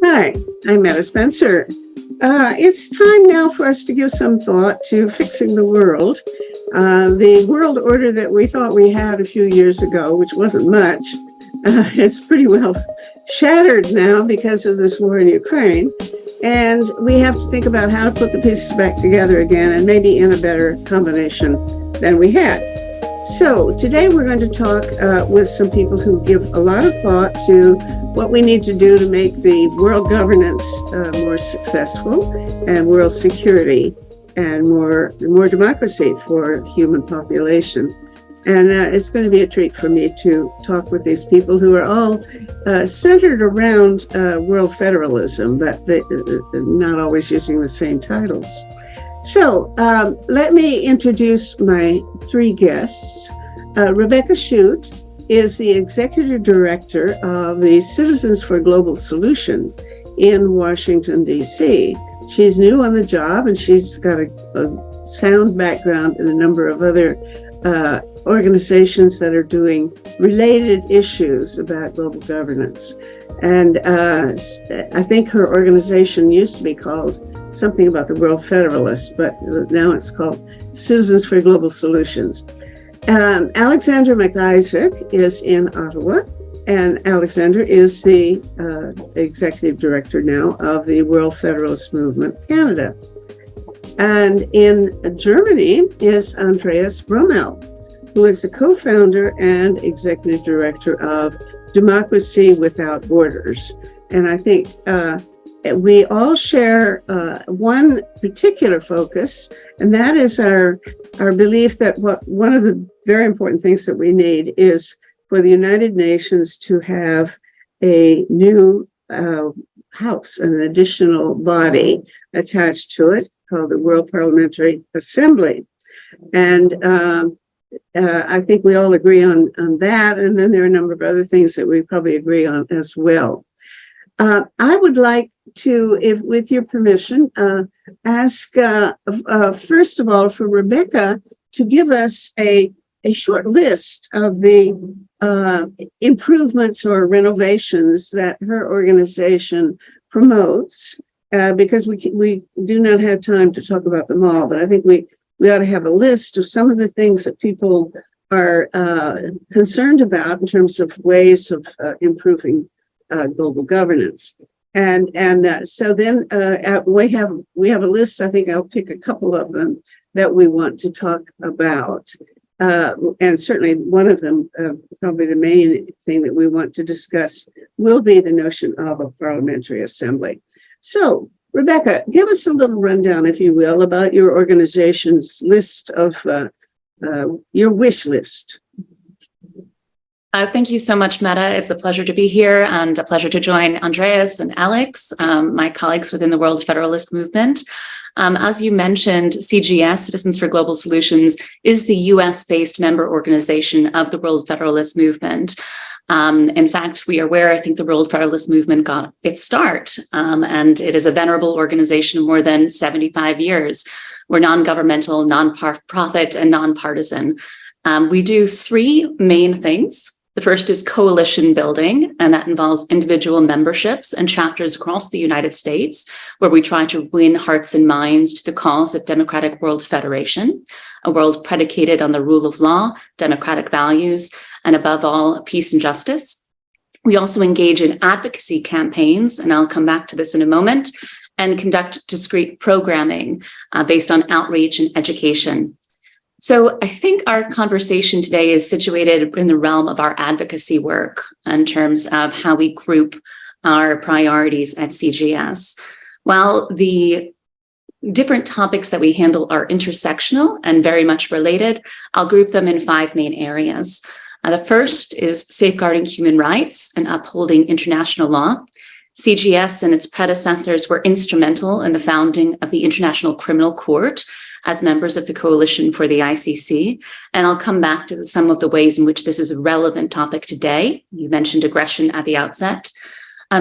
Hi, I'm Metta Spencer. It's time now for us to give some thought to fixing the world. The world order that we thought we had a few years ago, which wasn't much, is pretty well shattered now because of this war in Ukraine. And we have to think about how to put the pieces back together again, and maybe in a better combination than we had. So today we're going to talk with some people who give a lot of thought to what we need to do to make the world governance more successful, and world security and more democracy for the human population. And it's going to be a treat for me to talk with these people who are all centered around world federalism, but not always using the same titles. So let me introduce my three guests. Rebecca Shute is the executive director of the Citizens for Global Solution in Washington, D.C. She's new on the job, and she's got a sound background in a number of other organizations that are doing related issues about global governance. And I think her organization used to be called something about the World Federalists, but now it's called Citizens for Global Solutions. Alexandre MacIsaac is in Ottawa, and Alexandre is the executive director now of the World Federalist Movement Canada. And in Germany is Andreas Bummel, who is the co-founder and executive director of Democracy Without Borders. And I think we all share one particular focus, and that is our belief that one of the very important things that we need is for the United Nations to have a new house, an additional body attached to it called the World Parliamentary Assembly. And I think we all agree on that. And then there are a number of other things that we probably agree on as well. I would like to, if with your permission, ask first of all for Rebecca to give us a short list of the improvements or renovations that her organization promotes, because we do not have time to talk about them all, but I think we ought to have a list of some of the things that people are concerned about in terms of ways of improving global governance. And so then we have a list. I think I'll pick a couple of them that we want to talk about. And certainly one of them, probably the main thing that we want to discuss, will be the notion of a parliamentary assembly. So, Rebecca, give us a little rundown, if you will, about your organization's list of your wish list. Thank you so much, Metta. It's a pleasure to be here and a pleasure to join Andreas and Alex, my colleagues within the World Federalist Movement. As you mentioned, CGS, Citizens for Global Solutions, is the US-based member organization of the World Federalist Movement. In fact, we are where I think the World Federalist Movement got its start, and it is a venerable organization of more than 75 years. We're non-governmental, non-profit, and non-partisan. We do three main things. The first is coalition building, and that involves individual memberships and chapters across the United States, where we try to win hearts and minds to the cause of democratic world federation, a world predicated on the rule of law, democratic values, and above all, peace and justice. We also engage in advocacy campaigns, and I'll come back to this in a moment, and conduct discrete programming based on outreach and education. So I think our conversation today is situated in the realm of our advocacy work in terms of how we group our priorities at CGS. While the different topics that we handle are intersectional and very much related, I'll group them in five main areas. The first is safeguarding human rights and upholding international law. CGS and its predecessors were instrumental in the founding of the International Criminal Court as members of the coalition for the ICC. And I'll come back to some of the ways in which this is a relevant topic today. You mentioned aggression at the outset.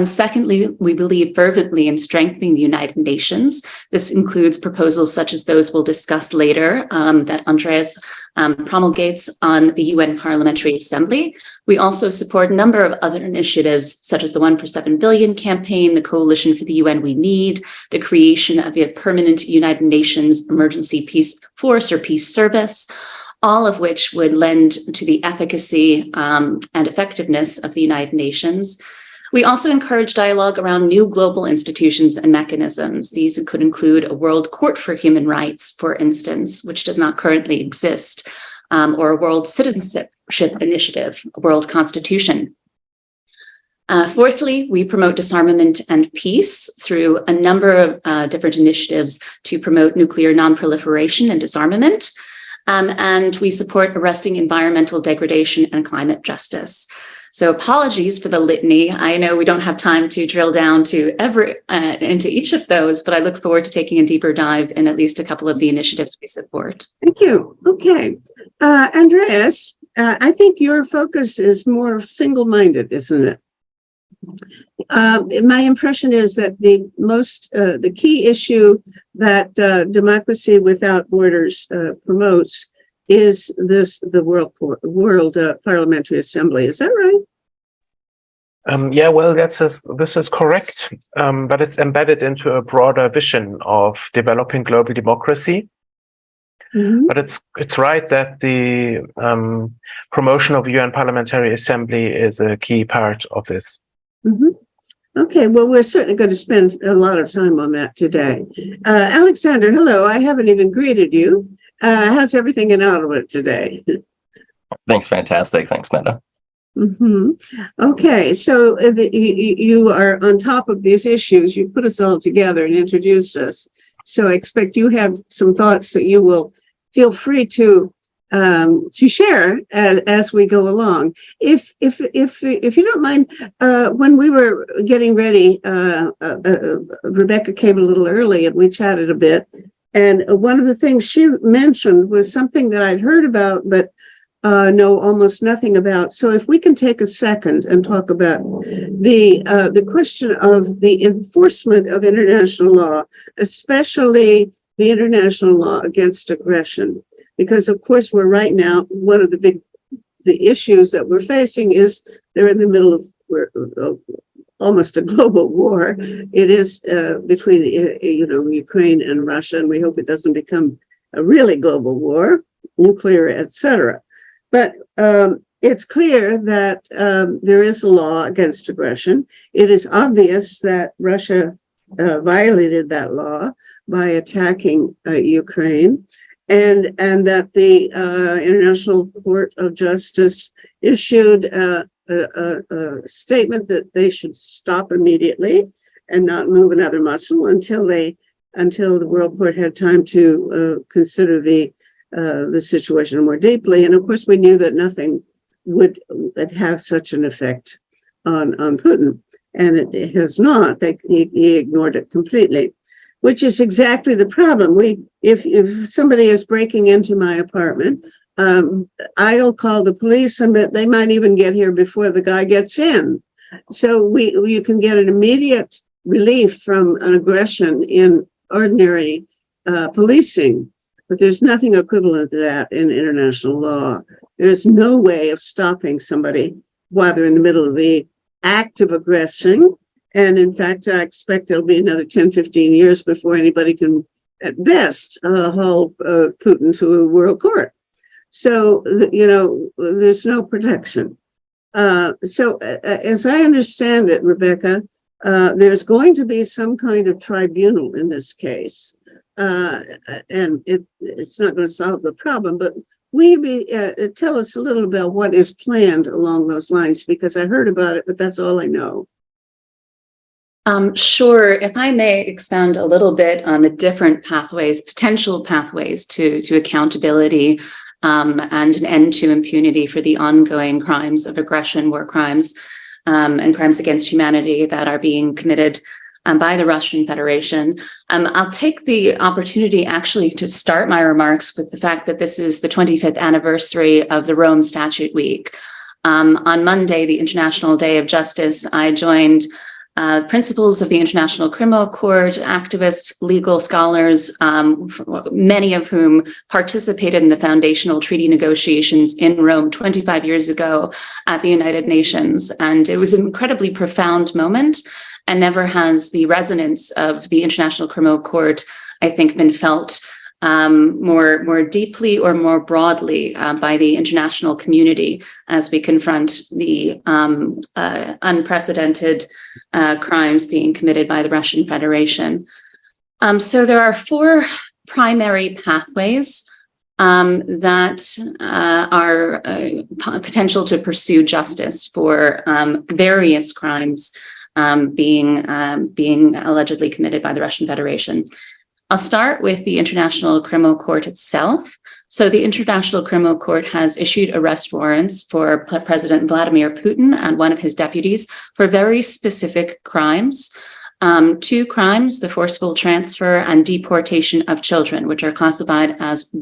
Secondly, we believe fervently in strengthening the United Nations. This includes proposals such as those we'll discuss later that Andreas promulgates on the UN Parliamentary Assembly. We also support a number of other initiatives, such as the 1 for 7 billion campaign, the Coalition for the UN We Need, the creation of a permanent United Nations Emergency Peace Force or Peace Service, all of which would lend to the efficacy and effectiveness of the United Nations. We also encourage dialogue around new global institutions and mechanisms. These could include a World Court for Human Rights, for instance, which does not currently exist, or a World Citizenship Initiative, a World Constitution. Fourthly, we promote disarmament and peace through a number of different initiatives to promote nuclear nonproliferation and disarmament. And we support arresting environmental degradation and climate justice. So apologies for the litany. I know we don't have time to drill down to into each of those, but I look forward to taking a deeper dive in at least a couple of the initiatives we support. Thank you. Okay. Andreas, I think your focus is more single-minded, isn't it? My impression is that the key issue that Democracy Without Borders promotes is the World Parliamentary Assembly. Is that right? Yeah, well, this is correct, but it's embedded into a broader vision of developing global democracy. Mm-hmm. But it's right that the promotion of UN Parliamentary Assembly is a key part of this. Mm-hmm. Okay, well, we're certainly going to spend a lot of time on that today. Alexander, hello. I haven't even greeted you. How's everything in Ottawa today? Thanks, fantastic. Thanks, Meta. Mm-hmm. Okay, so you are on top of these issues. You put us all together and introduced us. So I expect you have some thoughts that you will feel free to share as we go along. If you don't mind, when we were getting ready, Rebecca came a little early and we chatted a bit. And one of the things she mentioned was something that I'd heard about, but know almost nothing about. So if we can take a second and talk about the question of the enforcement of international law, especially the international law against aggression, because of course we're right now, one of the issues that we're facing is they're in the middle of almost a global war. It is between Ukraine and Russia, and we hope it doesn't become a really global war, nuclear, etc. But it's clear that there is a law against aggression. It is obvious that Russia violated that law by attacking Ukraine, and that the International Court of Justice issued a statement that they should stop immediately and not move another muscle until the World Court had time to consider the situation more deeply. And of course, we knew that nothing would have such an effect on Putin, and it has not. He ignored it completely, which is exactly the problem. If somebody is breaking into my apartment, I'll call the police, and they might even get here before the guy gets in. So you can get an immediate relief from an aggression in ordinary policing, but there's nothing equivalent to that in international law. There's no way of stopping somebody while they're in the middle of the act of aggressing. And in fact, I expect it'll be another 10, 15 years before anybody can, at best, haul Putin to a world court. So, there's no protection. So as I understand it, Rebecca, there's going to be some kind of tribunal in this case. And it's not going to solve the problem, but will you tell us a little about what is planned along those lines? Because I heard about it, but that's all I know. Sure. If I may expound a little bit on the different potential pathways to accountability and an end to impunity for the ongoing crimes of aggression, war crimes, and crimes against humanity that are being committed by the Russian Federation. I'll take the opportunity actually to start my remarks with the fact that this is the 25th anniversary of the Rome Statute Week. On Monday, the International Day of Justice, I joined principals of the International Criminal Court, activists, legal scholars, many of whom participated in the foundational treaty negotiations in Rome 25 years ago at the United Nations. And it was an incredibly profound moment, and never has the resonance of the International Criminal Court, I think, been felt more deeply or more broadly by the international community as we confront the unprecedented crimes being committed by the Russian Federation. So there are four primary pathways that are potential to pursue justice for various crimes being allegedly committed by the Russian Federation. I'll start with the International Criminal Court itself. So the International Criminal Court has issued arrest warrants for President Vladimir Putin and one of his deputies for very specific crimes. Two crimes, the forcible transfer and deportation of children, which are classified as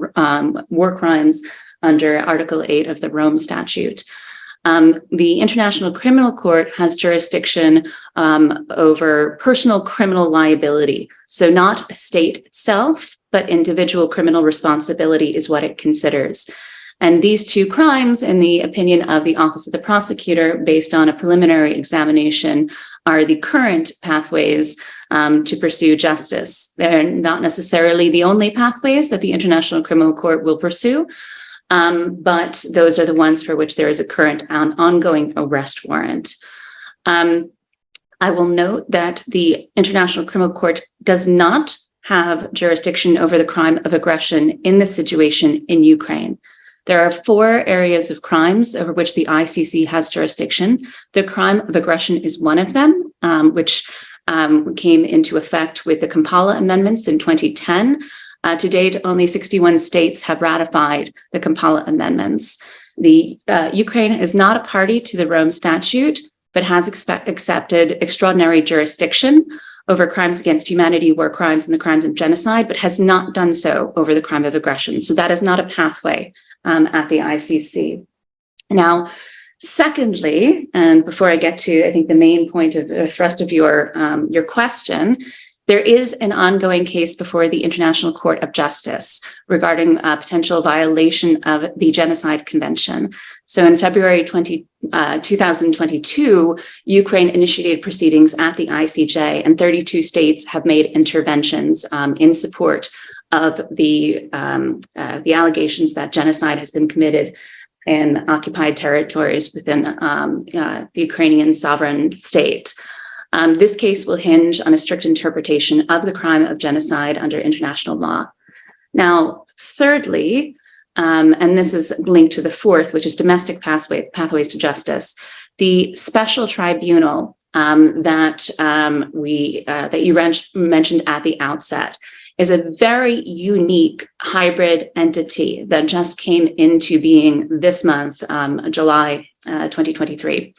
war crimes under Article 8 of the Rome Statute. The International Criminal Court has jurisdiction over personal criminal liability. So not a state itself, but individual criminal responsibility is what it considers. And these two crimes, in the opinion of the Office of the Prosecutor, based on a preliminary examination, are the current pathways to pursue justice. They're not necessarily the only pathways that the International Criminal Court will pursue, but those are the ones for which there is a current ongoing arrest warrant. I will note that the International Criminal Court does not have jurisdiction over the crime of aggression in this situation in Ukraine. There are four areas of crimes over which the ICC has jurisdiction. The crime of aggression is one of them, which came into effect with the Kampala amendments in 2010. To date, only 61 states have ratified the Kampala amendments. Ukraine is not a party to the Rome Statute, but has accepted extraordinary jurisdiction over crimes against humanity, war crimes, and the crimes of genocide, but has not done so over the crime of aggression. So that is not a pathway at the ICC. Now, secondly, and before I get to, I think, the main point of the thrust of your question, there is an ongoing case before the International Court of Justice regarding a potential violation of the Genocide Convention. So in February 2022, Ukraine initiated proceedings at the ICJ, and 32 states have made interventions in support of the allegations that genocide has been committed in occupied territories within the Ukrainian sovereign state. This case will hinge on a strict interpretation of the crime of genocide under international law. Now, thirdly, and this is linked to the fourth, which is domestic pathways to justice, the special tribunal that you mentioned at the outset is a very unique hybrid entity that just came into being this month, July 2023.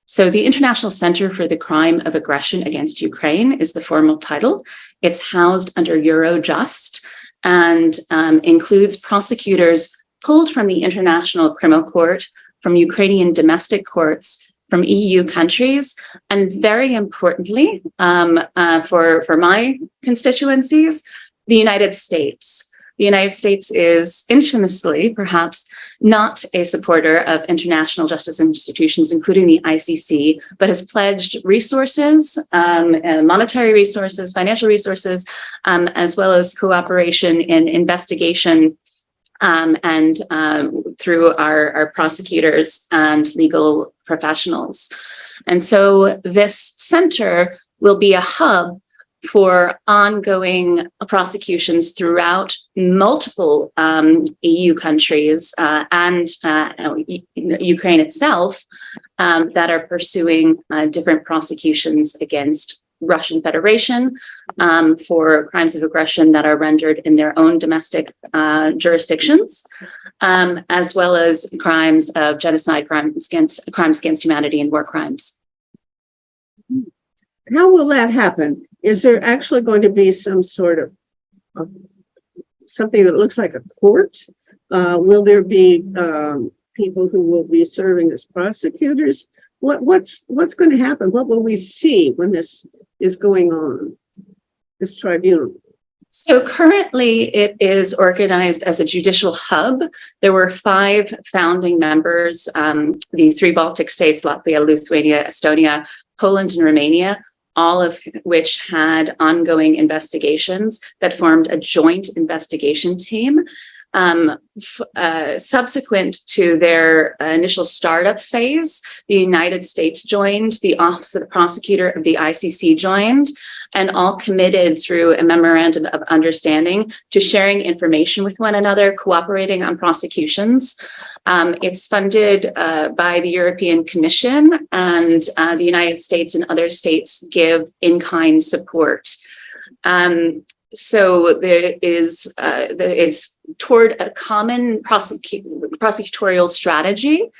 So the International Center for the Crime of Aggression Against Ukraine is the formal title. It's housed under Eurojust and includes prosecutors pulled from the International Criminal Court, from Ukrainian domestic courts, from EU countries, and very importantly, for my constituencies, the United States. The United States is infamously, perhaps, not a supporter of international justice institutions, including the ICC, but has pledged resources, monetary resources, financial resources, as well as cooperation in investigation and through our prosecutors and legal professionals. And so this center will be a hub for ongoing prosecutions throughout multiple EU countries and Ukraine itself that are pursuing different prosecutions against Russian Federation for crimes of aggression that are rendered in their own domestic jurisdictions, as well as crimes of genocide, crimes against humanity, and war crimes. How will that happen? Is there actually going to be some sort of something that looks like a court? Will there be people who will be serving as prosecutors? what's going to happen? What will we see when this is going on, this tribunal? So currently it is organized as a judicial hub. There were 5 founding members, the 3 Baltic states, Latvia, Lithuania, Estonia, Poland, and Romania, all of which had ongoing investigations that formed a joint investigation team. Subsequent to their initial startup phase, the United States joined, the Office of the Prosecutor of the ICC joined, and all committed through a memorandum of understanding to sharing information with one another, cooperating on prosecutions. It's funded by the European Commission, and the United States and other states give in-kind support. So there is it's toward a common prosecutorial strategy,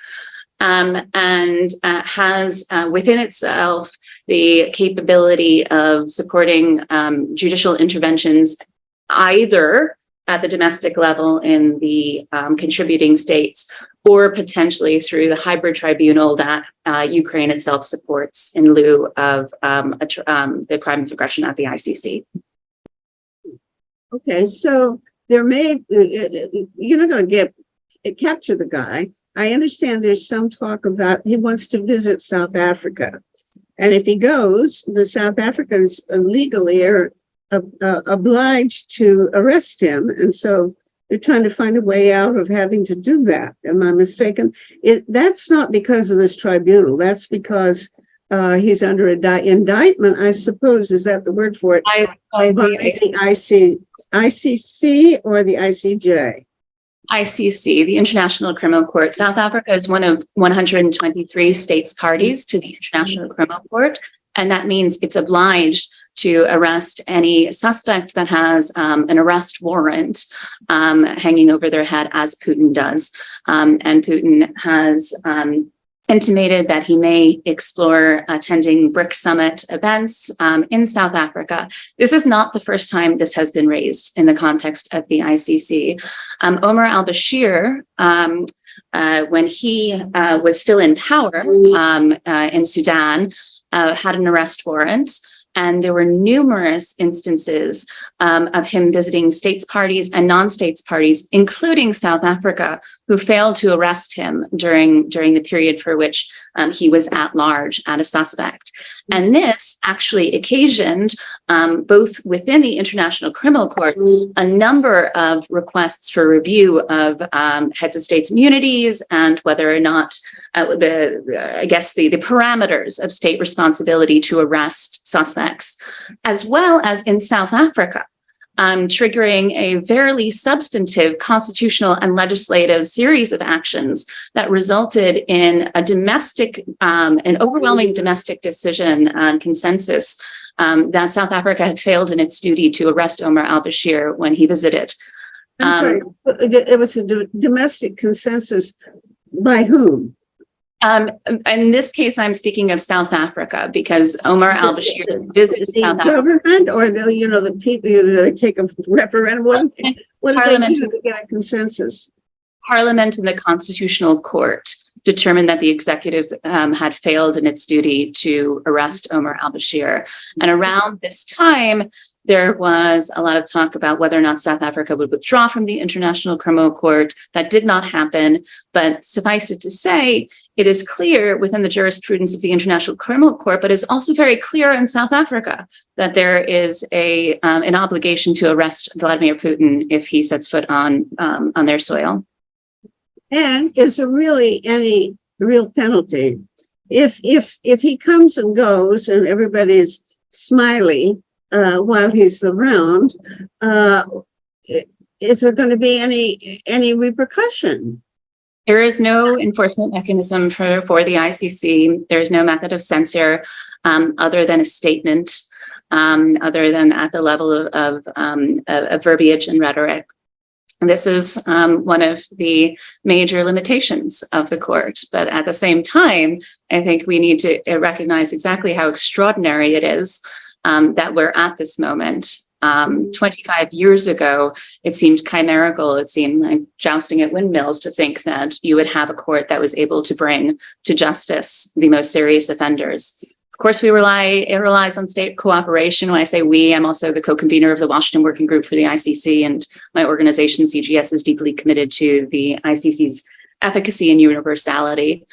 and has within itself the capability of supporting judicial interventions either at the domestic level in the contributing states, or potentially through the hybrid tribunal that Ukraine itself supports in lieu of the crime of aggression at the ICC. Okay, so there may, you're not going to capture the guy. I understand there's some talk about he wants to visit South Africa. And if he goes, the South Africans legally are obliged to arrest him. And so they're trying to find a way out of having to do that. Am I mistaken? That's not because of this tribunal. That's because he's under indictment, I suppose. Is that the word for it? By the ICC or the ICJ? ICC, the International Criminal Court. South Africa is one of 123 states parties to the International Criminal Court, and that means it's obliged to arrest any suspect that has an arrest warrant hanging over their head, as Putin does. And Putin has intimated that he may explore attending BRIC summit events in South Africa. This is not the first time this has been raised in the context of the ICC. Omar al-Bashir, when he was still in power in Sudan, had an arrest warrant. And there were numerous instances of him visiting states parties and non-states parties, including South Africa, who failed to arrest him during the period for which he was at large as a suspect. And this actually occasioned, both within the International Criminal Court, a number of requests for review of heads of states' immunities and whether or not the parameters of state responsibility to arrest suspects, as well as in South Africa, triggering a very substantive constitutional and legislative series of actions that resulted in an overwhelming domestic decision and consensus that South Africa had failed in its duty to arrest Omar al-Bashir when he visited. I'm sorry, it was a domestic consensus by whom? In this case, I'm speaking of South Africa because Omar al-Bashir's visit to South Africa. The government or the people, they take a referendum? What do they do to get a consensus? Parliament and the Constitutional Court determined that the executive had failed in its duty to arrest Omar al-Bashir. And around this time, there was a lot of talk about whether or not South Africa would withdraw from the International Criminal Court. That did not happen, but suffice it to say, it is clear within the jurisprudence of the International Criminal Court, but is also very clear in South Africa that there is an obligation to arrest Vladimir Putin if he sets foot on their soil. And is there really any real penalty if he comes and goes and everybody's smiley while he's around? Is there going to be any repercussion? There is no enforcement mechanism for the ICC. There is no method of censure other than a statement, other than at the level of verbiage and rhetoric. And this is one of the major limitations of the court. But at the same time, I think we need to recognize exactly how extraordinary it is that we're at this moment 25 years ago, it seemed chimerical. It seemed like jousting at windmills to think that you would have a court that was able to bring to justice the most serious offenders. Of course, it relies on state cooperation. When I say we, I'm also the co-convener of the Washington Working Group for the ICC, and my organization, CGS, is deeply committed to the ICC's efficacy and universality.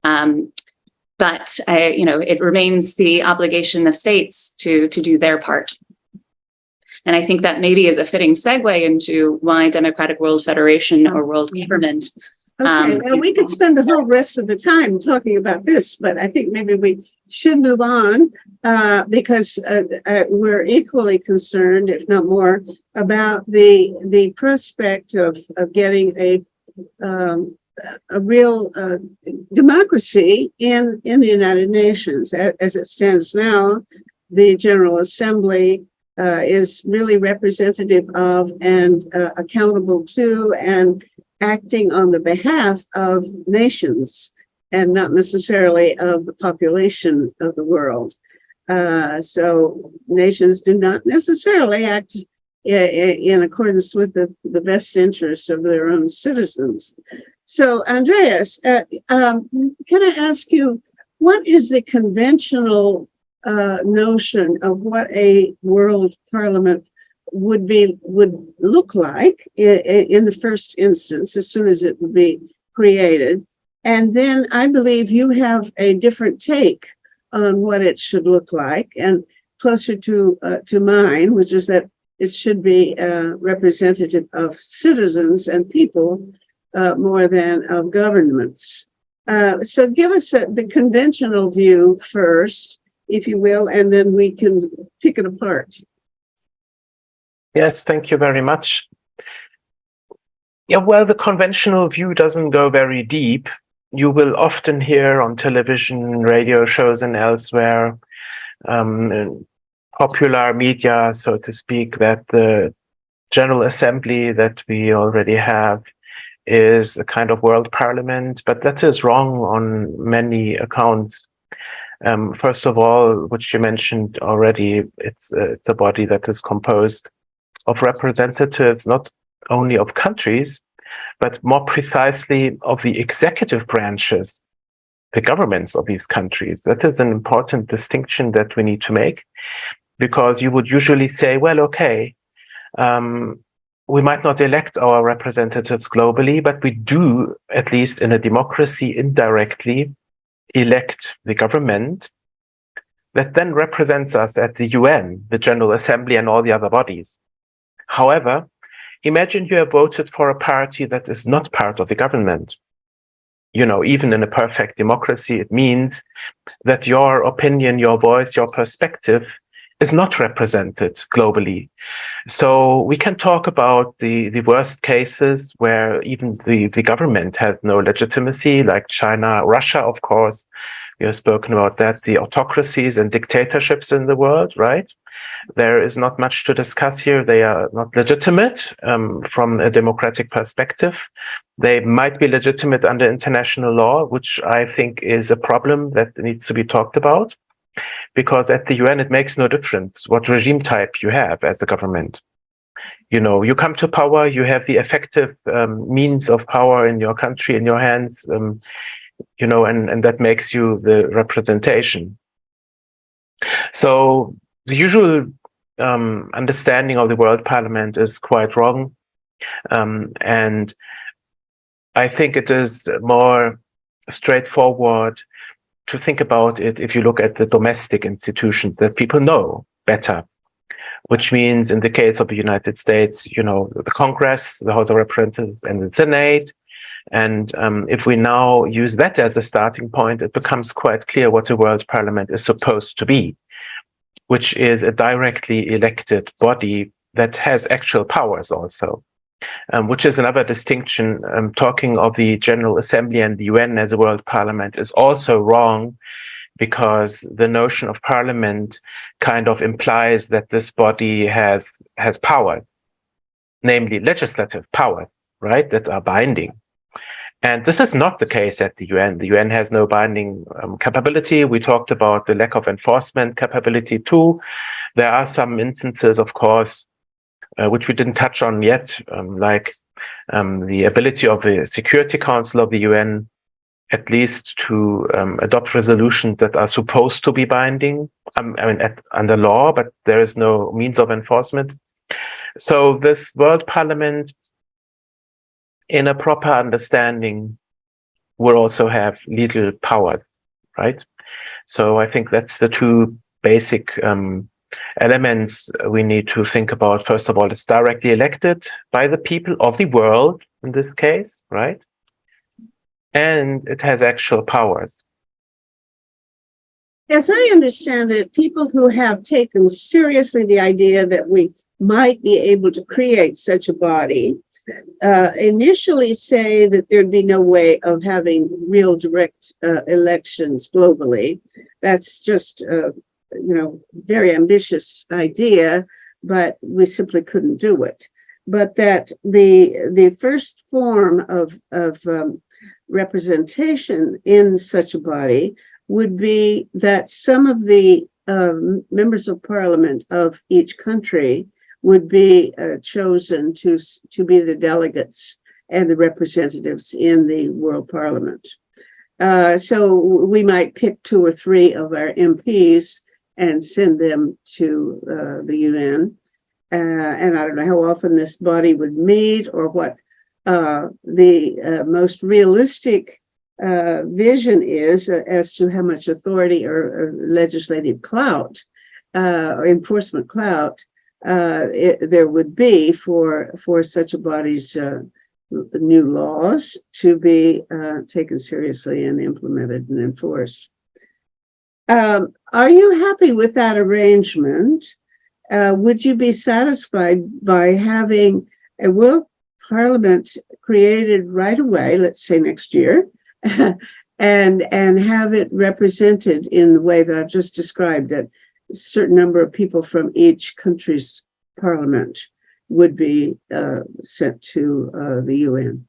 But it remains the obligation of states to do their part. And I think that maybe is a fitting segue into why Democratic World Federation or World Government. Okay, well, we could spend the whole rest of the time talking about this, but I think maybe we should move on because we're equally concerned, if not more, about the prospect of getting a real democracy in the United Nations. As it stands now, the General Assembly is really representative of and accountable to and acting on the behalf of nations and not necessarily of the population of the world. So nations do not necessarily act in accordance with the best interests of their own citizens. So, Andreas, can I ask you, what is the conventional notion of what a world parliament would look like in the first instance, as soon as it would be created? And then I believe you have a different take on what it should look like, and closer to mine, which is that it should be representative of citizens and people more than of governments. So give us the conventional view first, if you will, and then we can pick it apart. Yes, thank you very much. Yeah, well, the conventional view doesn't go very deep. You will often hear on television, radio shows, and elsewhere, popular media, so to speak, that the General Assembly that we already have is a kind of world parliament, but that is wrong on many accounts. First of all, which you mentioned already, it's a body that is composed of representatives not only of countries, but more precisely of the executive branches, the governments of these countries. That is an important distinction that we need to make, because you would usually say, well, okay, we might not elect our representatives globally, but we do, at least in a democracy, indirectly elect the government that then represents us at the UN, the General Assembly, and all the other bodies. However, imagine you have voted for a party that is not part of the government. Even in a perfect democracy, it means that your opinion, your voice, your perspective is not represented globally. So we can talk about the worst cases where even the government has no legitimacy, like China, Russia, of course. We have spoken about that, the autocracies and dictatorships in the world, right? There is not much to discuss here. They are not legitimate from a democratic perspective. They might be legitimate under international law, which I think is a problem that needs to be talked about, because at the UN, it makes no difference what regime type you have as a government. You come to power, you have the effective means of power in your country, in your hands, and that makes you the representation. So the usual understanding of the World Parliament is quite wrong. And I think it is more straightforward to think about it if you look at the domestic institutions that people know better, which means in the case of the United States, the Congress, the House of Representatives, and the Senate. And if we now use that as a starting point, it becomes quite clear what the World Parliament is supposed to be, which is a directly elected body that has actual powers also, which is another distinction. Talking of the General Assembly and the UN as a World Parliament is also wrong, because the notion of parliament kind of implies that this body has powers, namely legislative powers, right, that are binding. And this is not the case at the UN. The UN has no binding capability. We talked about the lack of enforcement capability too. There are some instances, of course, which we didn't touch on yet, like the ability of the Security Council of the UN at least to adopt resolutions that are supposed to be binding, under law, but there is no means of enforcement. So this World Parliament, in a proper understanding, will also have legal powers, right? So I think that's the two basic elements we need to think about. First of all, it's directly elected by the people of the world, in this case, right? And it has actual powers. As I understand it, people who have taken seriously the idea that we might be able to create such a body initially say that there'd be no way of having real direct elections globally. That's just, very ambitious idea, but we simply couldn't do it. But that the first form of representation in such a body would be that some of the members of parliament of each country would be chosen to be the delegates and the representatives in the World Parliament. So we might pick 2 or 3 of our MPs and send them to the UN. And I don't know how often this body would meet or what the most realistic vision is as to how much authority or legislative clout or enforcement clout there would be for such a body's new laws to be taken seriously and implemented and enforced. Are you happy with that arrangement? Would you be satisfied by having a World Parliament created right away, let's say next year, and have it represented in the way that I've just described, that a certain number of people from each country's parliament would be sent to the UN?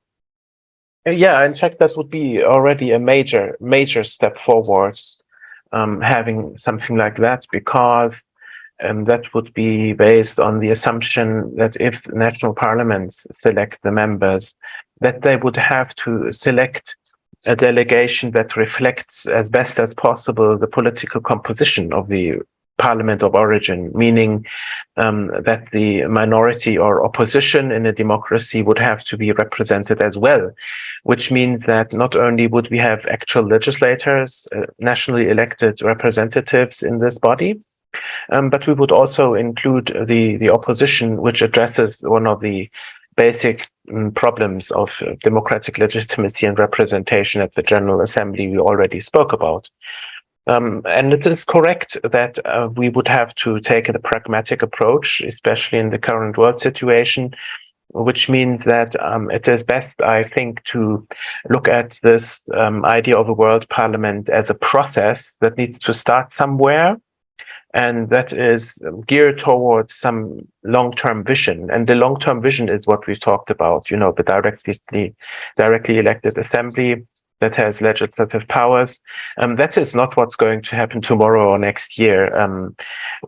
Yeah, in fact, that would be already a major step forwards, having something like that, because that would be based on the assumption that if national parliaments select the members, that they would have to select a delegation that reflects as best as possible the political composition of the parliament of origin, meaning that the minority or opposition in a democracy would have to be represented as well, which means that not only would we have actual legislators, nationally elected representatives in this body, but we would also include the opposition, which addresses one of the basic problems of democratic legitimacy and representation at the General Assembly we already spoke about. And it is correct that we would have to take a pragmatic approach, especially in the current world situation, which means that it is best, I think, to look at this idea of a world parliament as a process that needs to start somewhere, and that is geared towards some long-term vision. And the long-term vision is what we talked about, the directly elected assembly that has legislative powers. That is not what's going to happen tomorrow or next year.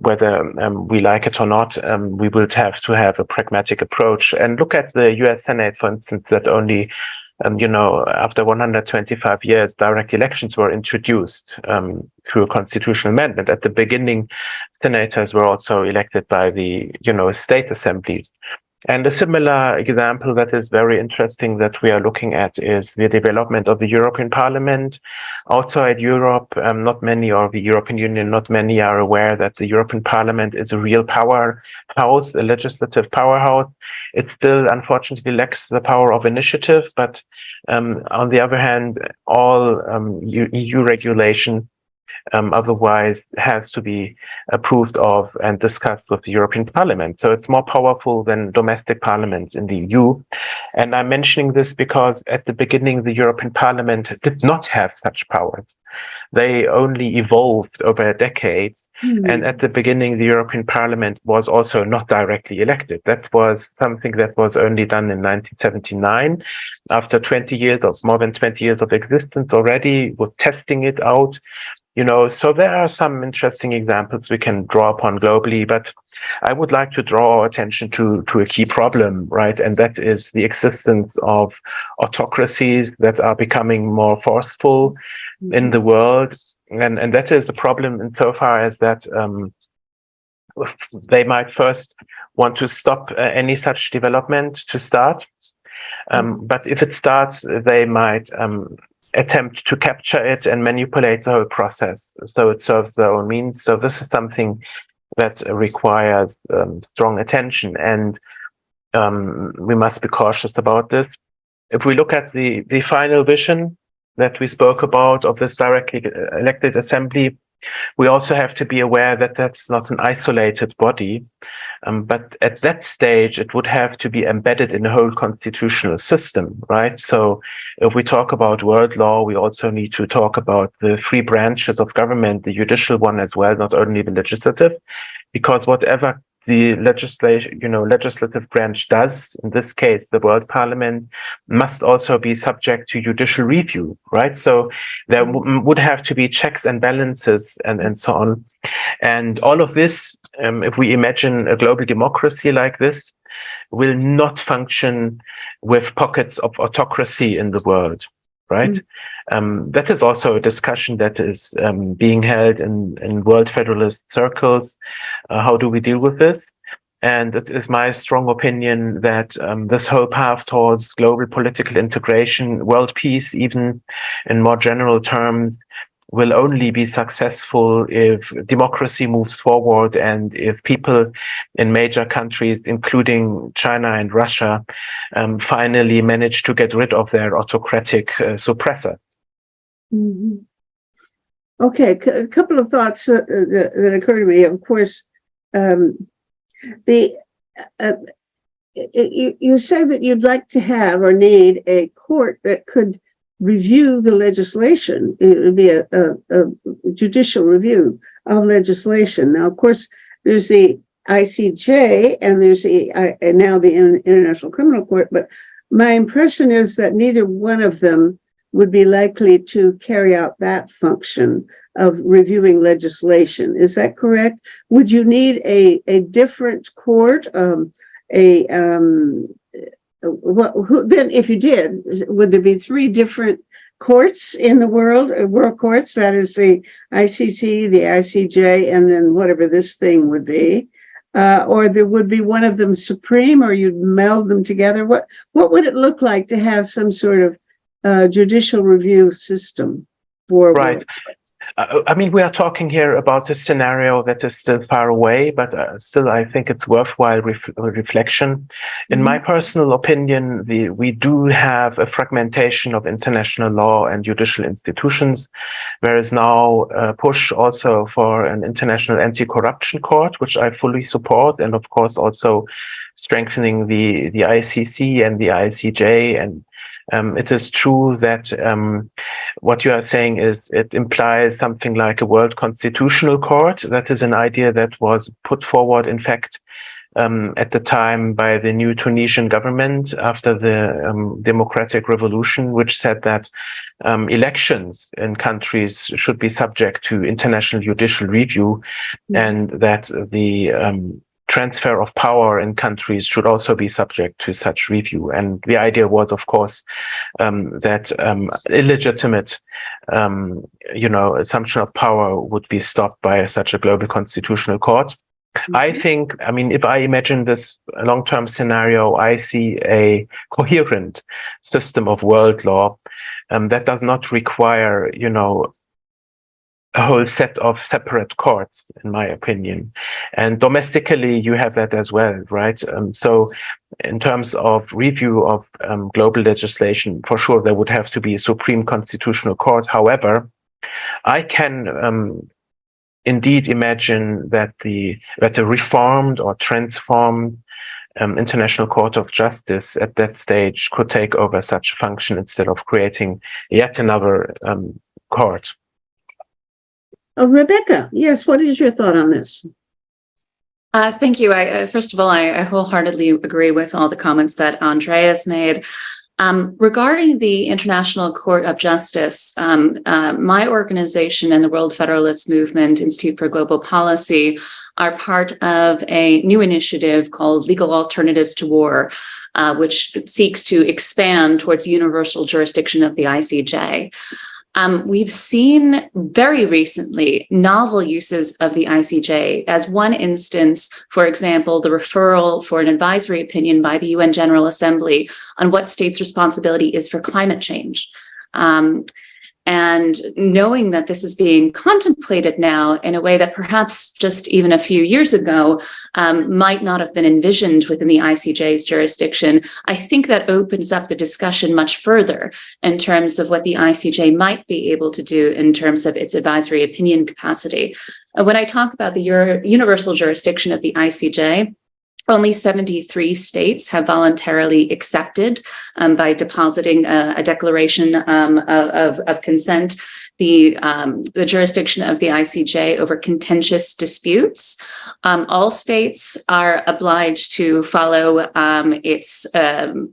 Whether we like it or not, we will have to have a pragmatic approach. And look at the US Senate, for instance, that only after 125 years, direct elections were introduced through a constitutional amendment. At the beginning, senators were also elected by the, state assemblies. And a similar example that is very interesting that we are looking at is the development of the European Parliament. Outside Europe, not many, or the European Union, not many are aware that the European Parliament is a real powerhouse, a legislative powerhouse. It still, unfortunately, lacks the power of initiative, but on the other hand, all EU regulation otherwise has to be approved of and discussed with the European Parliament. So it's more powerful than domestic parliaments in the EU. And I'm mentioning this because at the beginning, the European Parliament did not have such powers. They only evolved over decades. Mm-hmm. And at the beginning, the European Parliament was also not directly elected. That was something that was only done in 1979. After 20 years, or more than 20 years of existence already, with testing it out, So there are some interesting examples we can draw upon globally, but I would like to draw our attention to a key problem, right? And that is the existence of autocracies that are becoming more forceful in the world. And that is a problem insofar as that they might first want to stop any such development to start. But if it starts, they might attempt to capture it and manipulate the whole process so it serves their own means. So this is something that requires strong attention, and we must be cautious about this. If we look at the final vision that we spoke about of this directly elected assembly, we also have to be aware that that's not an isolated body, but at that stage, it would have to be embedded in the whole constitutional system, right? So if we talk about world law, we also need to talk about the three branches of government, the judicial one as well, not only the legislative, because whatever the legislative branch does, in this case, the World Parliament, must also be subject to judicial review, right? So there would have to be checks and balances and so on. And all of this, if we imagine a global democracy like this, will not function with pockets of autocracy in the world, right? That is also a discussion that is being held in World Federalist circles. How do we deal with this? And it is my strong opinion that this whole path towards global political integration, world peace, even in more general terms, will only be successful if democracy moves forward and if people in major countries, including China and Russia, finally manage to get rid of their autocratic suppressor. Mm-hmm. Okay, a couple of thoughts that occur to me. Of course, you said that you'd like to have or need a court that could review the legislation. It would be a judicial review of legislation. Now, of course, there's the ICJ and there's now the International Criminal Court, but my impression is that neither one of them would be likely to carry out that function of reviewing legislation. Is that correct? Would you need a different court? Then, if you did, would there be three different courts in the world courts? That is the ICC, the ICJ, and then whatever this thing would be. Or there would be one of them supreme, or you'd meld them together. What would it look like to have some sort of judicial review system for? Right. We are talking here about a scenario that is still far away, but still I think it's worthwhile reflection. In my personal opinion, we do have a fragmentation of international law and judicial institutions. There is now a push also for an international anti-corruption court, which I fully support, and of course also strengthening the ICC and the ICJ. And it is true that what you are saying is it implies something like a World Constitutional Court. That is an idea that was put forward, in fact, at the time by the new Tunisian government after the democratic revolution, which said that elections in countries should be subject to international judicial review, and that the transfer of power in countries should also be subject to such review. And the idea was, of course, that illegitimate, assumption of power would be stopped by such a global constitutional court. I think, if I imagine this long-term scenario, I see a coherent system of world law that does not require, a whole set of separate courts, in my opinion. And domestically, you have that as well, right? So in terms of review of global legislation, for sure, there would have to be a Supreme Constitutional Court. However, I can indeed imagine that a reformed or transformed International Court of Justice at that stage could take over such a function instead of creating yet another court. Rebecca, yes, what is your thought on this? Thank you. First of all, I wholeheartedly agree with all the comments that Andreas made. Regarding the International Court of Justice, my organization and the World Federalist Movement, Institute for Global Policy, are part of a new initiative called Legal Alternatives to War, which seeks to expand towards universal jurisdiction of the ICJ. We've seen very recently novel uses of the ICJ. As one instance, for example, the referral for an advisory opinion by the UN General Assembly on what states' responsibility is for climate change. And knowing that this is being contemplated now in a way that perhaps just even a few years ago might not have been envisioned within the ICJ's jurisdiction, I think that opens up the discussion much further in terms of what the ICJ might be able to do in terms of its advisory opinion capacity. When I talk about the universal jurisdiction of the ICJ, only 73 states have voluntarily accepted by depositing a declaration of consent the jurisdiction of the ICJ over contentious disputes. All states are obliged to follow its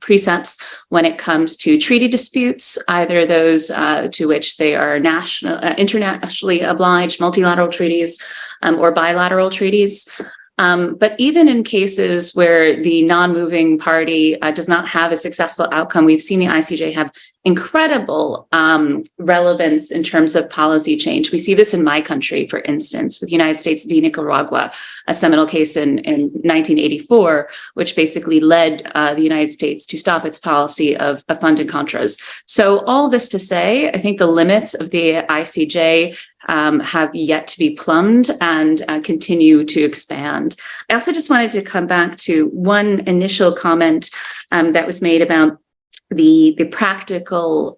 precepts when it comes to treaty disputes, either those to which they are internationally obliged, multilateral treaties, or bilateral treaties. But even in cases where the non-moving party does not have a successful outcome, we've seen the ICJ have incredible relevance in terms of policy change. We see this in my country, for instance, with United States v. Nicaragua, a seminal case in 1984, which basically led the United States to stop its policy of funding Contras. So all this to say, I think the limits of the ICJ have yet to be plumbed and continue to expand. I also just wanted to come back to one initial comment that was made about the practical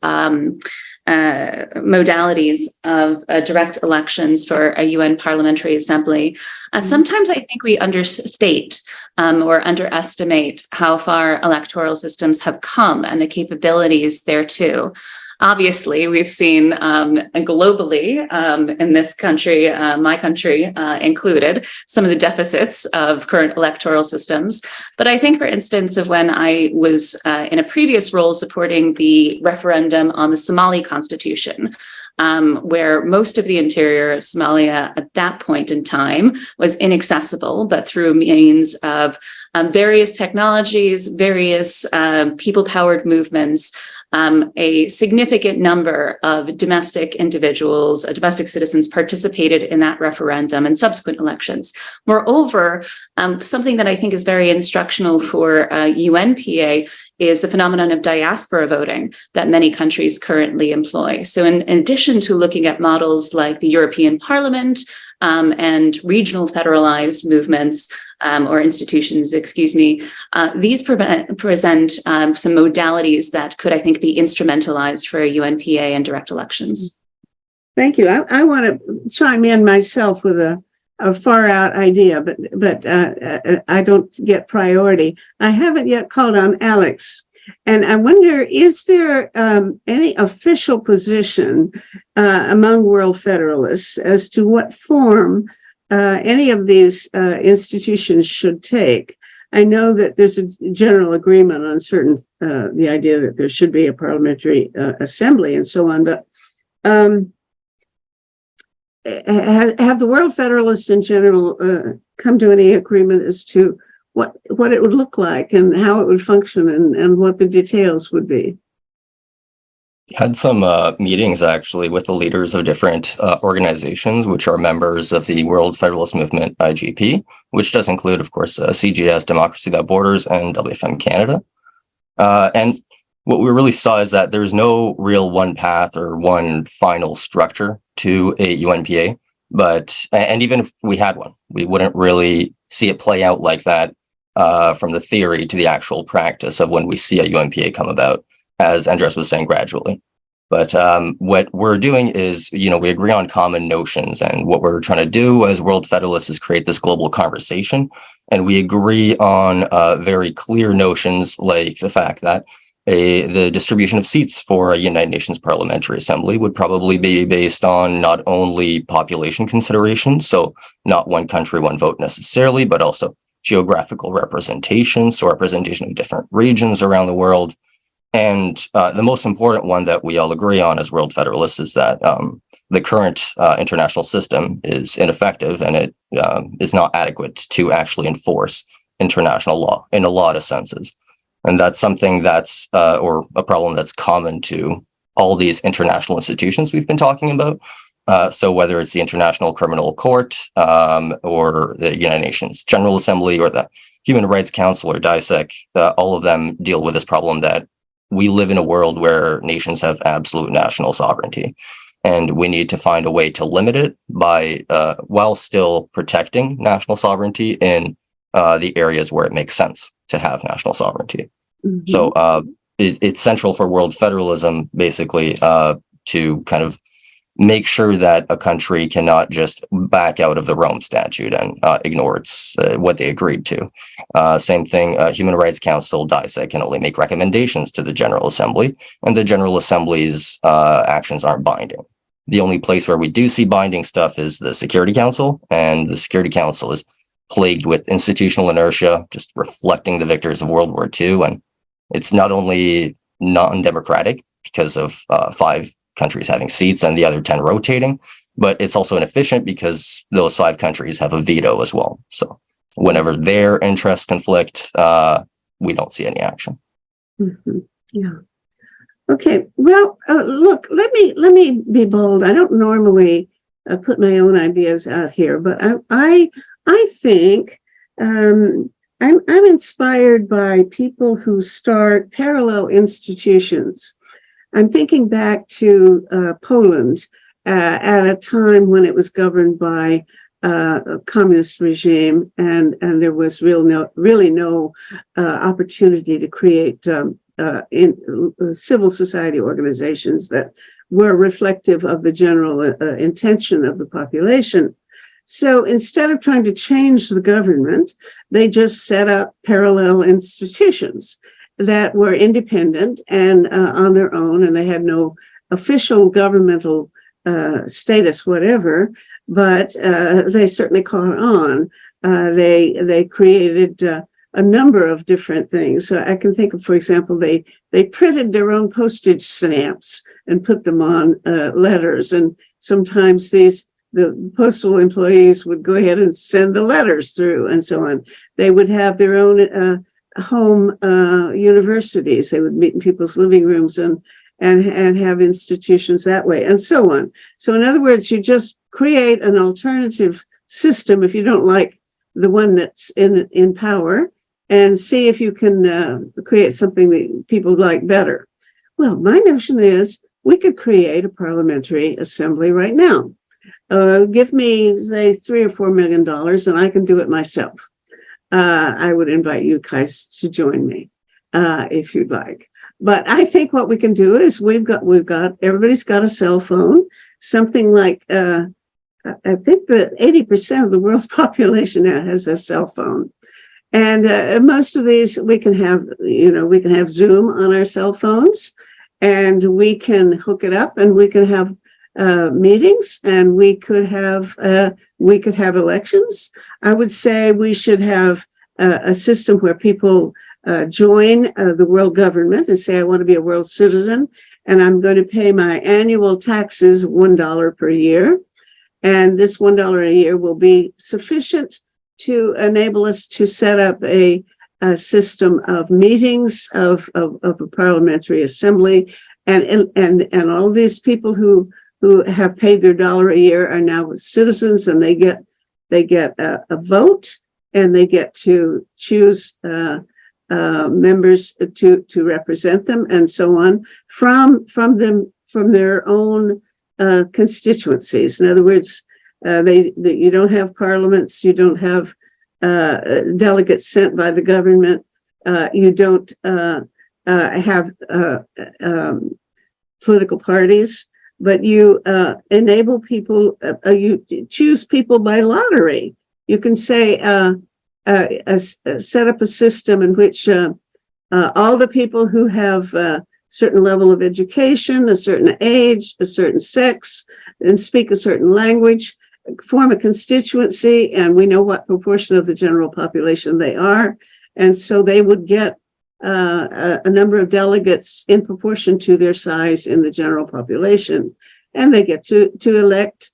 modalities of direct elections for a UN Parliamentary Assembly. Sometimes I think we understate or underestimate how far electoral systems have come and the capabilities there too. Obviously, we've seen globally in this country, my country included, some of the deficits of current electoral systems. But I think, for instance, of when I was in a previous role supporting the referendum on the Somali constitution, where most of the interior of Somalia at that point in time was inaccessible, but through means of various technologies, various people-powered movements, a significant number of domestic individuals, domestic citizens participated in that referendum and subsequent elections. Moreover, something that I think is very instructional for UNPA is the phenomenon of diaspora voting that many countries currently employ. So in addition to looking at models like the European Parliament and regional federalized movements or institutions, these present some modalities that could, I think, be instrumentalized for UNPA and direct elections. Thank you. I want to chime in myself with a far out idea, but I don't get priority. I haven't yet called on Alex, and I wonder, is there any official position among World Federalists as to what form any of these institutions should take? I know that there's a general agreement on certain, the idea that there should be a parliamentary assembly and so on, but have the World Federalists in general come to any agreement as to what it would look like and how it would function and what the details would be? Had some meetings actually with the leaders of different organizations, which are members of the World Federalist Movement, IGP, which does include, of course, CGS, Democracy Without Borders, and WFM Canada. And what we really saw is that there's no real one path or one final structure to a UNPA. And even if we had one, we wouldn't really see it play out like that from the theory to the actual practice of when we see a UNPA come about, as Andreas was saying, gradually. But what we're doing is, we agree on common notions, and what we're trying to do as World Federalists is create this global conversation. And we agree on very clear notions, like the fact that the distribution of seats for a United Nations Parliamentary Assembly would probably be based on not only population considerations, so not one country, one vote necessarily, but also geographical representation, so representation of different regions around the world. And the most important one that we all agree on as World Federalists is that the current international system is ineffective and it is not adequate to actually enforce international law in a lot of senses. And that's something that's, or a problem that's common to all these international institutions we've been talking about. So whether it's the International Criminal Court or the United Nations General Assembly or the Human Rights Council or DISEC, all of them deal with this problem that we live in a world where nations have absolute national sovereignty, and we need to find a way to limit it by while still protecting national sovereignty in the areas where it makes sense to have national sovereignty. Mm-hmm. So it's central for world federalism, basically, to kind of make sure that a country cannot just back out of the Rome Statute and ignore its what they agreed to. Same thing, Human Rights Council, DISEC, can only make recommendations to the General Assembly, and the General Assembly's actions aren't binding. The only place where we do see binding stuff is the Security Council, and the Security Council is plagued with institutional inertia, just reflecting the victors of World War II. And it's not only non-democratic because of 5 countries having seats and the other 10 rotating, but it's also inefficient because those 5 countries have a veto as well. So whenever their interests conflict, we don't see any action. Mm-hmm. Yeah. Okay. Well, look, let me be bold. I don't normally put my own ideas out here, but I think I'm inspired by people who start parallel institutions. I'm thinking back to Poland at a time when it was governed by a communist regime, and there was really no opportunity to create civil society organizations that were reflective of the general intention of the population. So instead of trying to change the government, they just set up parallel institutions that were independent and on their own, and they had no official governmental status, whatever, but they certainly caught on. They created a number of different things. So I can think of, for example, they printed their own postage stamps and put them on letters, and sometimes the postal employees would go ahead and send the letters through, and so on. They would have their own home universities. They would meet in people's living rooms and have institutions that way, and so on. So in other words, you just create an alternative system if you don't like the one that's in power, and see if you can create something that people like better. Well, my notion is we could create a parliamentary assembly right now. Give me, say, $3 or $4 million, and I can do it myself. I would invite you guys to join me if you'd like. But I think what we can do is we've got everybody's got a cell phone. Something like I think that 80% of the world's population now has a cell phone, and most of these we can have Zoom on our cell phones, and we can hook it up, and we can have meetings, and we could have elections. I would say we should have a system where people join the world government and say, I want to be a world citizen, and I'm going to pay my annual taxes $1 per year. And this $1 a year will be sufficient to enable us to set up a system of meetings of a parliamentary assembly, and all these people who have paid their $1 a year are now citizens, and they get a vote, and they get to choose members to represent them, and so on from their own constituencies. In other words, you don't have parliaments, you don't have delegates sent by the government, you don't have political parties, but you enable people, you choose people by lottery. You can say, set up a system in which all the people who have a certain level of education, a certain age, a certain sex, and speak a certain language, form a constituency, and we know what proportion of the general population they are. And so they would get a number of delegates in proportion to their size in the general population, and they get to elect,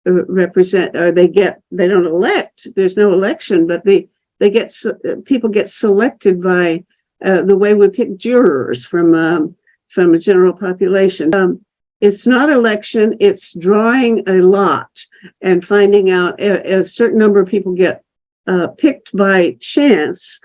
represent, or they don't elect. There's no election, but people get selected by the way we pick jurors from a general population. It's not election, it's drawing a lot and finding out a certain number of people get picked by chance.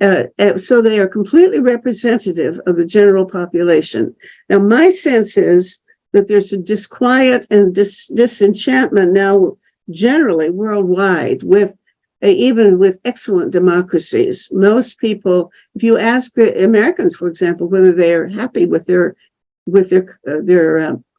So they are completely representative of the general population. Now, my sense is that there's a disquiet and disenchantment now generally worldwide with even with excellent democracies. Most people, if you ask the Americans, for example, whether they're happy with their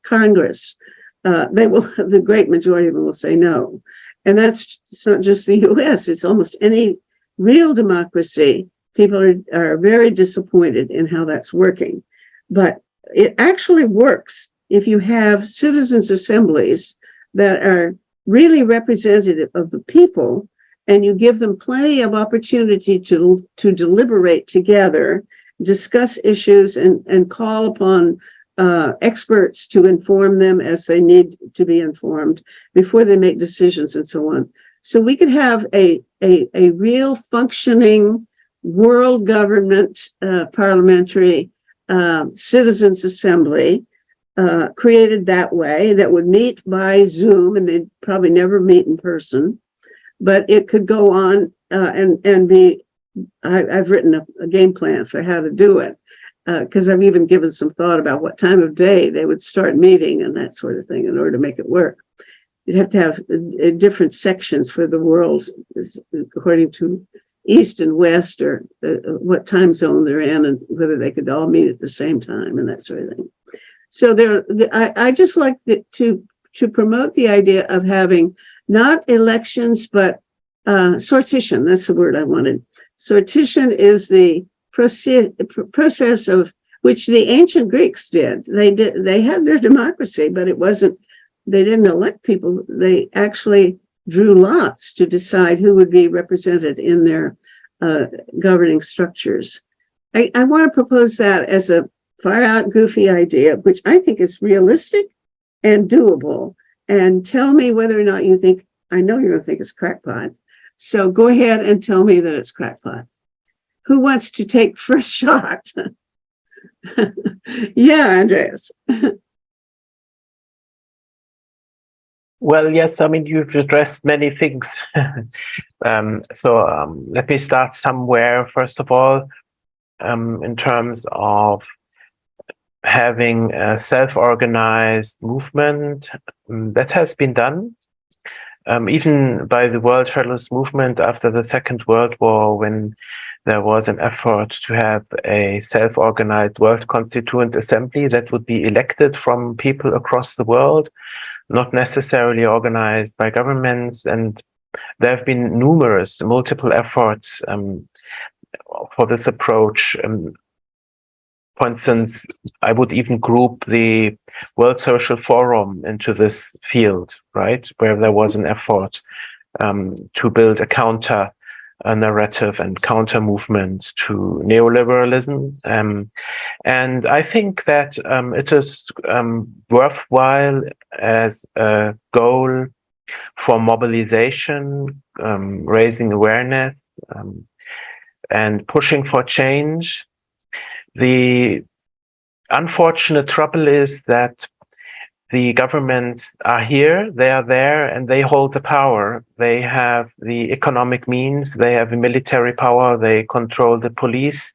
Congress, the great majority of them will say no. And it's not just the U.S., it's almost any real democracy. People are very disappointed in how that's working. But it actually works if you have citizens' assemblies that are really representative of the people, and you give them plenty of opportunity to deliberate together, discuss issues, and call upon experts to inform them as they need to be informed before they make decisions and so on. So we could have a real functioning world government parliamentary citizens assembly created that way, that would meet by Zoom, and they'd probably never meet in person, but it could go on and be, I've written a game plan for how to do it, because I've even given some thought about what time of day they would start meeting and that sort of thing in order to make it work. You'd have to have different sections for the world according to East and West, or what time zone they're in, and whether they could all meet at the same time and that sort of thing. So I just like to promote the idea of having not elections, but sortition. That's the word I wanted. Sortition is the process of which the ancient Greeks did. They had their democracy, but they didn't elect people. They actually drew lots to decide who would be represented in their governing structures. I want to propose that as a far out goofy idea, which I think is realistic and doable. And tell me whether or not you think, I know you're going to think it's crackpot. So go ahead and tell me that it's crackpot. Who wants to take first shot? Yeah, Andreas. Well, yes, I mean, you've addressed many things. So let me start somewhere. First of all, in terms of having a self-organized movement, that has been done. Even by the World Federalist Movement after the Second World War, when there was an effort to have a self-organized World Constituent Assembly that would be elected from people across the world, not necessarily organized by governments. And there have been multiple efforts for this approach. For instance, I would even group the World Social Forum into this field, right, where there was an effort to build a counter narrative and counter movement to neoliberalism. And I think that it is worthwhile as a goal for mobilization, raising awareness, and pushing for change. The unfortunate trouble is that the governments are here, they are there, and they hold the power. They have the economic means, they have the military power, they control the police,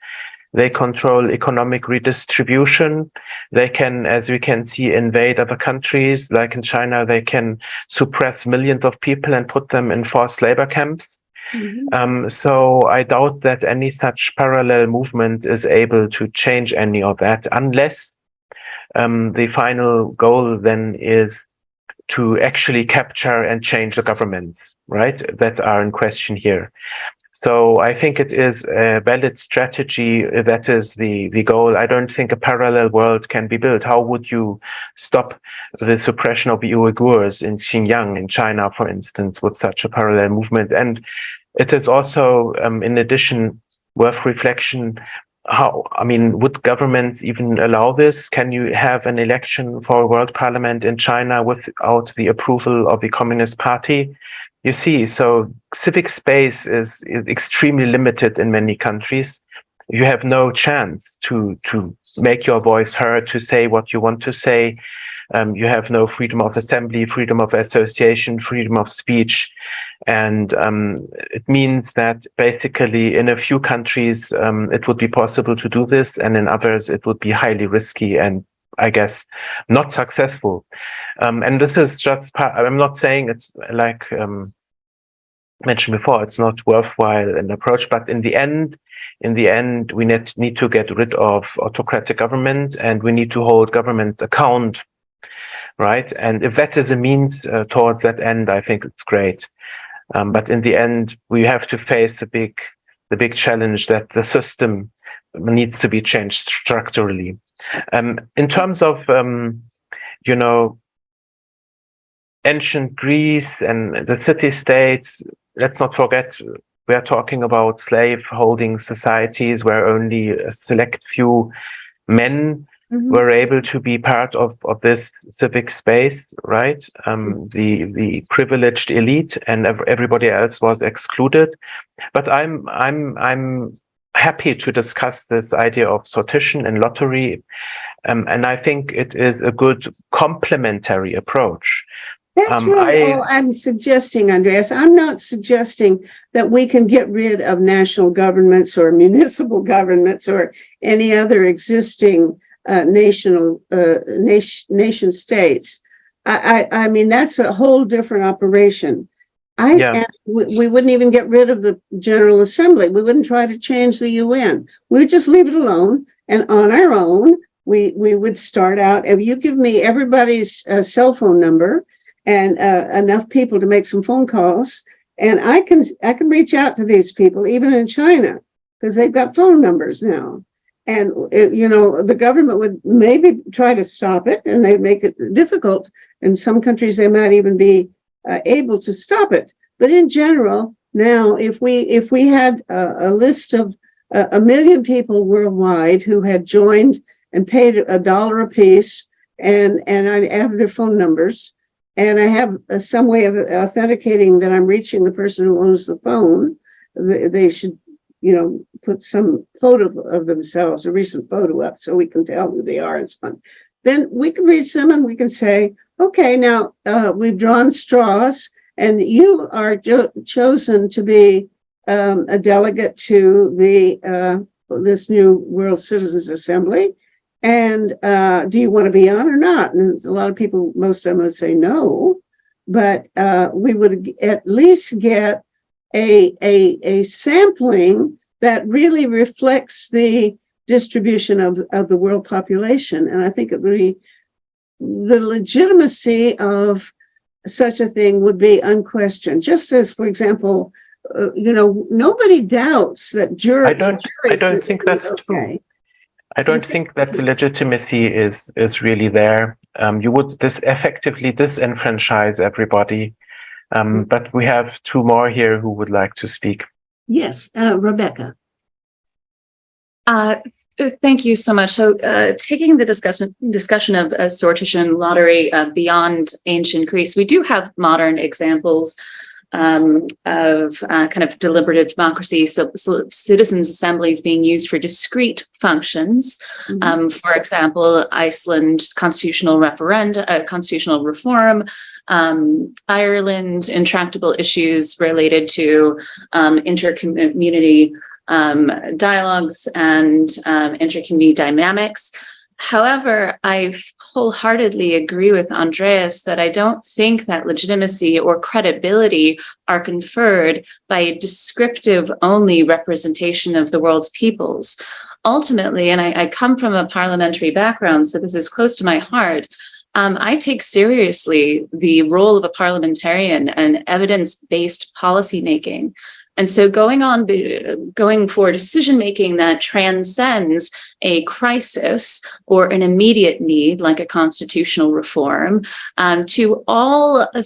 they control economic redistribution. They can, as we can see, invade other countries. Like in China, they can suppress millions of people and put them in forced labor camps. Mm-hmm. So I doubt that any such parallel movement is able to change any of that, unless the final goal then is to actually capture and change the governments, right, that are in question here. So I think it is a valid strategy. That is the goal. I don't think a parallel world can be built. How would you stop the suppression of the Uyghurs in Xinjiang in China, for instance, with such a parallel movement? And it is also, in addition, worth reflection. Would governments even allow this? Can you have an election for a world parliament in China without the approval of the Communist Party? You see, so civic space is extremely limited in many countries. You have no chance to make your voice heard, to say what you want to say. You have no freedom of assembly, freedom of association, freedom of speech. And it means that basically in a few countries, it would be possible to do this, and in others, it would be highly risky and, I guess, not successful. And this is just I'm not saying it's like mentioned before, it's not worthwhile an approach, but in the end, we need to get rid of autocratic government, and we need to hold governments account. Right, and if that is a means towards that end, I think it's great. But in the end, we have to face the big challenge that the system needs to be changed structurally. In terms of ancient Greece and the city-states, let's not forget we are talking about slave-holding societies where only a select few men were able to be part of this civic space, right? The privileged elite, and everybody else was excluded. But I'm happy to discuss this idea of sortition and lottery, and I think it is a good complementary approach. That's really all I'm suggesting, Andreas. I'm not suggesting that we can get rid of national governments or municipal governments or any other existing nation states. I mean, that's a whole different operation. We wouldn't even get rid of the General Assembly. We wouldn't try to change the UN. We would just leave it alone, and on our own, we would start out. If you give me everybody's cell phone number and enough people to make some phone calls, and I can reach out to these people even in China, because they've got phone numbers now. And, the government would maybe try to stop it, and they'd make it difficult. In some countries, they might even be able to stop it. But in general, now, if we had a list of 1 million people worldwide who had joined and paid $1 a piece, and I have their phone numbers, and I have some way of authenticating that I'm reaching the person who owns the phone, they should put some photo of themselves, a recent photo up, so we can tell who they are. It's fun. Then we can reach them and we can say, okay, now we've drawn straws, and you are chosen to be a delegate to this new World Citizens Assembly. And do you want to be on or not? And a lot of people, most of them would say no, but we would at least get a sampling that really reflects the distribution of the world population. And I think it would be the legitimacy of such a thing would be unquestioned. Just as, for example, nobody doubts that I don't think that's okay. True. I don't think that the legitimacy is really there. You would effectively disenfranchise everybody. But we have two more here who would like to speak. Yes, Rebecca. Thank you so much. So taking the discussion of sortition lottery beyond ancient Greece, we do have modern examples of kind of deliberative democracy, so citizens' assemblies being used for discrete functions. For example, Iceland constitutional reform, Ireland intractable issues related to intercommunity dialogues and intercommunity dynamics. However, I wholeheartedly agree with Andreas that I don't think that legitimacy or credibility are conferred by a descriptive only representation of the world's peoples. Ultimately, and I come from a parliamentary background, so this is close to my heart, I take seriously the role of a parliamentarian and evidence-based policymaking. And so going for decision making that transcends a crisis or an immediate need, like a constitutional reform, to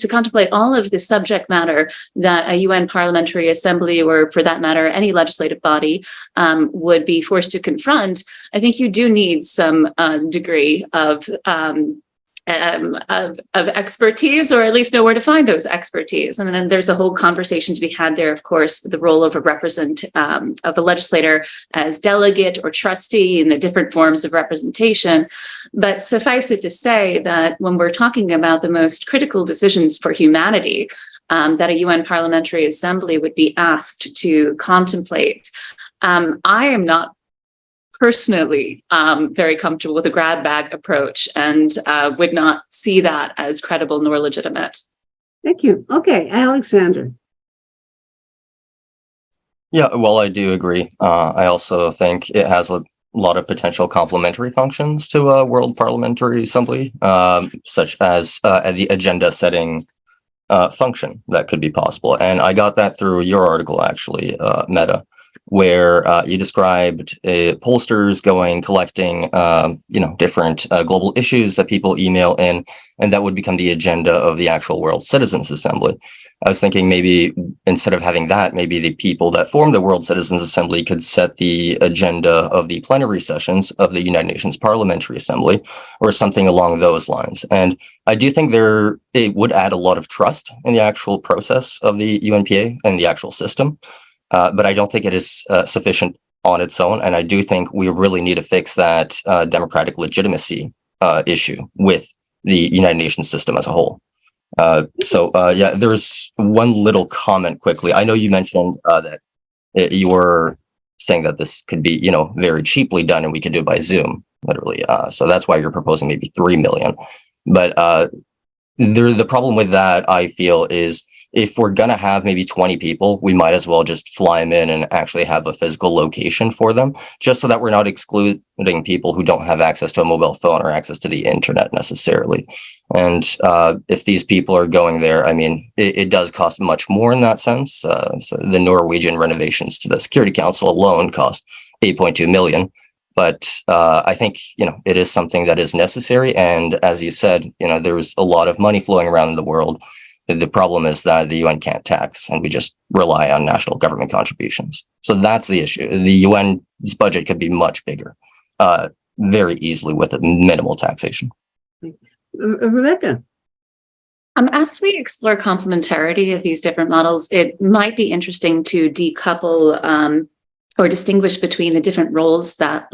contemplate all of the subject matter that a UN Parliamentary Assembly, or for that matter, any legislative body, would be forced to confront. I think you do need some degree of expertise, or at least know where to find those expertise. And then there's a whole conversation to be had there, of course, the role of a legislator as delegate or trustee in the different forms of representation. But suffice it to say that when we're talking about the most critical decisions for humanity that a UN Parliamentary Assembly would be asked to contemplate, I am not personally very comfortable with a grab bag approach, and would not see that as credible nor legitimate. Thank you. Okay, Alexander. Yeah, well, I do agree. I also think it has a lot of potential complementary functions to a World Parliamentary Assembly, such as the agenda setting function that could be possible. And I got that through your article, actually, Meta, where you described pollsters collecting, different global issues that people email in, and that would become the agenda of the actual World Citizens Assembly. I was thinking maybe instead of having that, maybe the people that form the World Citizens Assembly could set the agenda of the plenary sessions of the United Nations Parliamentary Assembly, or something along those lines. And I do think it would add a lot of trust in the actual process of the UNPA and the actual system. But I don't think it is sufficient on its own. And I do think we really need to fix that democratic legitimacy issue with the United Nations system as a whole. There's one little comment quickly. I know you mentioned that you were saying that this could be, very cheaply done, and we could do it by Zoom, literally. So that's why you're proposing maybe 3 million. But the problem with that, I feel, is if we're going to have maybe 20 people, we might as well just fly them in and actually have a physical location for them, just so that we're not excluding people who don't have access to a mobile phone or access to the internet necessarily. And if these people are going there, I mean, it does cost much more in that sense. So the Norwegian renovations to the Security Council alone cost 8.2 million. But I think, it is something that is necessary. And as you said, there's a lot of money flowing around in the world. The problem is that the UN can't tax, and we just rely on national government contributions. So that's the issue. The UN's budget could be much bigger, very easily, with minimal taxation. Rebecca. As we explore complementarity of these different models, it might be interesting to decouple or distinguish between the different roles that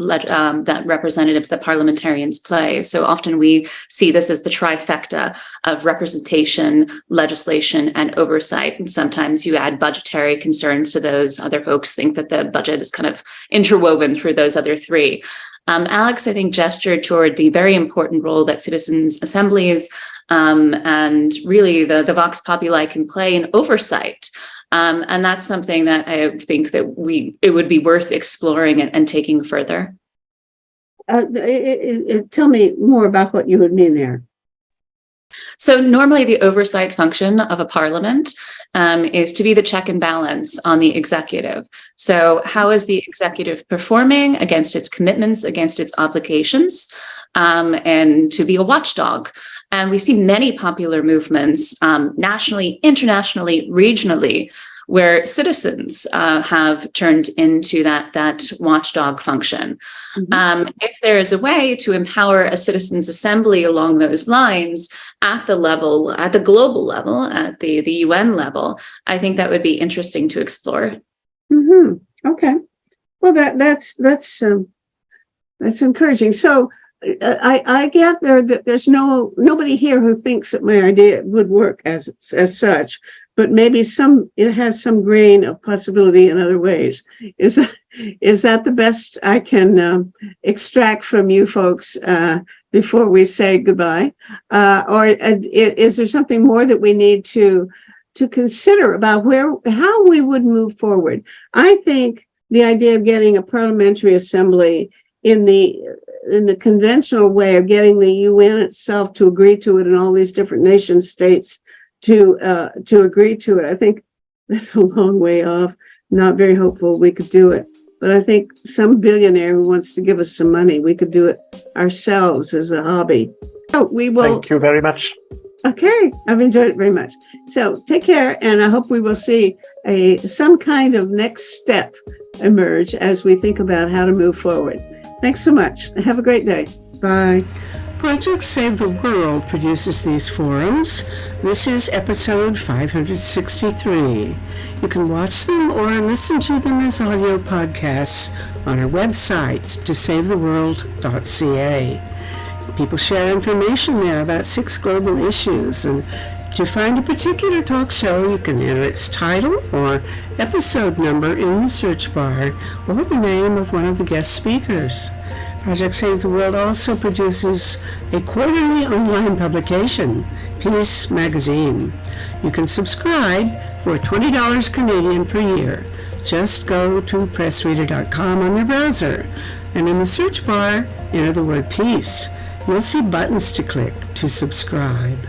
representatives, that parliamentarians play. So often we see this as the trifecta of representation, legislation, and oversight. And sometimes you add budgetary concerns to those. Other folks think that the budget is kind of interwoven through those other three. Alex, I think, gestured toward the very important role that citizens' assemblies and really the Vox Populi can play in oversight. And that's something that I think that it would be worth exploring and taking further. Tell me more about what you would mean there. So normally the oversight function of a parliament is to be the check and balance on the executive. So how is the executive performing against its commitments, against its obligations, and to be a watchdog. And we see many popular movements nationally, internationally, regionally, where citizens have turned into that watchdog function. Mm-hmm. If there is a way to empower a citizens' assembly along those lines at the global level, at the UN level, I think that would be interesting to explore. Mm-hmm. Okay, well that's encouraging. So I gather that there's nobody here who thinks that my idea would work as such. But maybe it has some grain of possibility in other ways. Is that the best I can extract from you folks before we say goodbye? Or is there something more that we need to consider about how we would move forward? I think the idea of getting a parliamentary assembly in the conventional way of getting the UN itself to agree to it and all these different nation states to agree to it, I think that's a long way off. not very hopeful we could do it. But I think some billionaire who wants to give us some money, we could do it ourselves as a hobby. So we will. Thank you very much. Okay, I've enjoyed it very much. So take care, and I hope we will see some kind of next step emerge as we think about how to move forward. Thanks so much. Have a great day. Bye. Project Save the World produces these forums. This is episode 563. You can watch them or listen to them as audio podcasts on our website, tosavetheworld.ca. People share information there about 6 global issues, and to find a particular talk show, you can enter its title or episode number in the search bar or the name of one of the guest speakers. Project Save the World also produces a quarterly online publication, Peace Magazine. You can subscribe for $20 Canadian per year. Just go to pressreader.com on your browser, and in the search bar, enter the word peace. You'll see buttons to click to subscribe.